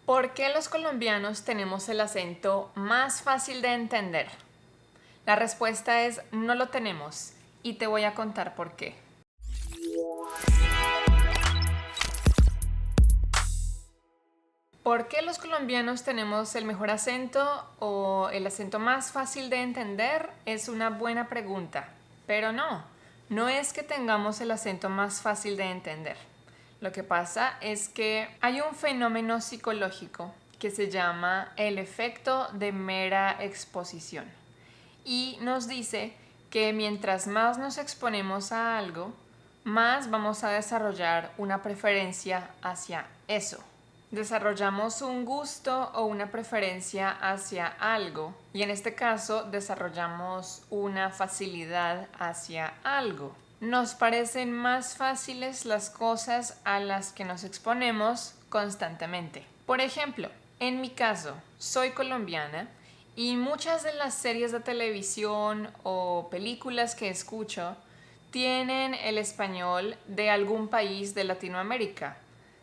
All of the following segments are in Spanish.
¿Por qué los colombianos tenemos el acento más fácil de entender? La respuesta es no lo tenemos y te voy a contar por qué. ¿Por qué los colombianos tenemos el mejor acento o el acento más fácil de entender? Es una buena pregunta, pero no es que tengamos el acento más fácil de entender. Lo que pasa es que hay un fenómeno psicológico que se llama el efecto de mera exposición y nos dice que mientras más nos exponemos a algo, más vamos a desarrollar una preferencia hacia eso. Desarrollamos un gusto o una preferencia hacia algo y en este caso desarrollamos una facilidad hacia algo. Nos parecen más fáciles las cosas a las que nos exponemos constantemente. Por ejemplo, en mi caso, soy colombiana y muchas de las series de televisión o películas que escucho tienen el español de algún país de Latinoamérica,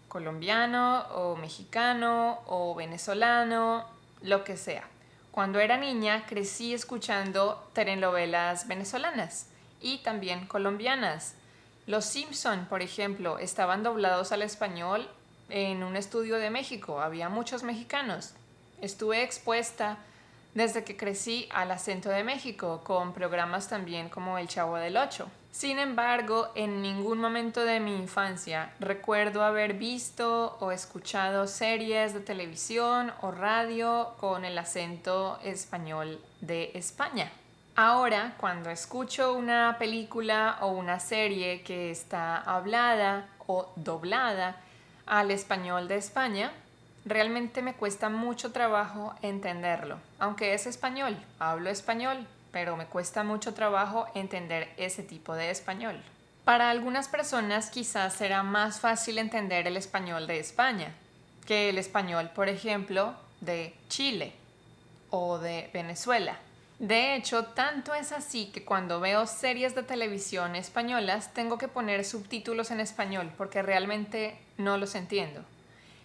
colombiano o mexicano o venezolano, lo que sea. Cuando era niña crecí escuchando telenovelas venezolanas y también colombianas. Los Simpson, por ejemplo, estaban doblados al español en un estudio de México. Había muchos mexicanos. Estuve expuesta desde que crecí al acento de México, con programas también como El Chavo del Ocho. Sin embargo, en ningún momento de mi infancia recuerdo haber visto o escuchado series de televisión o radio con el acento español de España. Ahora, cuando escucho una película o una serie que está hablada o doblada al español de España, realmente me cuesta mucho trabajo entenderlo. Aunque es español, hablo español, pero me cuesta mucho trabajo entender ese tipo de español. Para algunas personas quizás será más fácil entender el español de España que el español, por ejemplo, de Chile o de Venezuela. De hecho, tanto es así que cuando veo series de televisión españolas tengo que poner subtítulos en español porque realmente no los entiendo.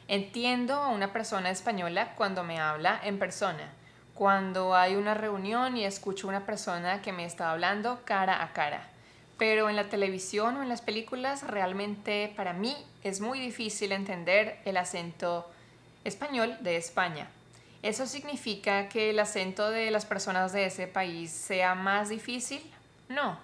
Entiendo a una persona española cuando me habla en persona, cuando hay una reunión y escucho a una persona que me está hablando cara a cara. Pero en la televisión o en las películas realmente para mí es muy difícil entender el acento español de España. ¿Eso significa que el acento de las personas de ese país sea más difícil? No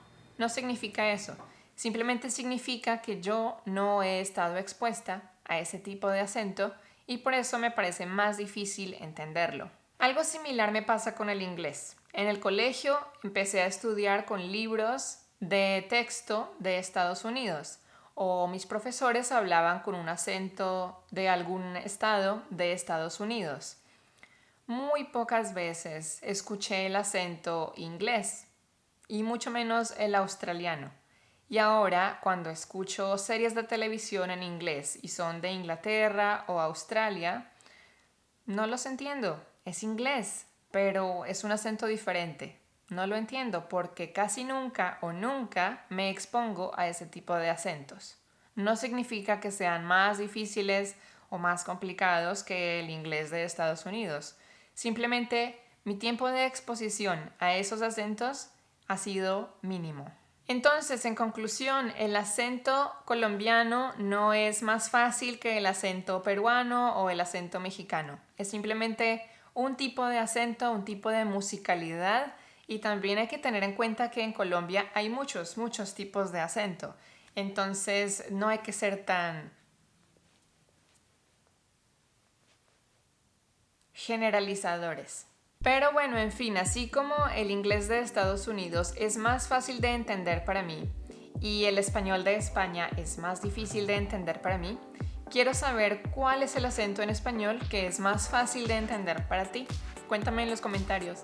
significa eso. Simplemente significa que yo no he estado expuesta a ese tipo de acento y por eso me parece más difícil entenderlo. Algo similar me pasa con el inglés. En el colegio empecé a estudiar con libros de texto de Estados Unidos o mis profesores hablaban con un acento de algún estado de Estados Unidos. Muy pocas veces escuché el acento inglés y mucho menos el australiano. Y ahora, cuando escucho series de televisión en inglés y son de Inglaterra o Australia, no los entiendo. Es inglés, pero es un acento diferente. No lo entiendo porque casi nunca o nunca me expongo a ese tipo de acentos. No significa que sean más difíciles o más complicados que el inglés de Estados Unidos. Simplemente mi tiempo de exposición a esos acentos ha sido mínimo. Entonces, en conclusión, el acento colombiano no es más fácil que el acento peruano o el acento mexicano. Es simplemente un tipo de acento, un tipo de musicalidad y también hay que tener en cuenta que en Colombia hay muchos tipos de acento. Entonces, no hay que ser tan generalizadores. Pero bueno, en fin, así como el inglés de Estados Unidos es más fácil de entender para mí y el español de España es más difícil de entender para mí, quiero saber cuál es el acento en español que es más fácil de entender para ti. Cuéntame en los comentarios.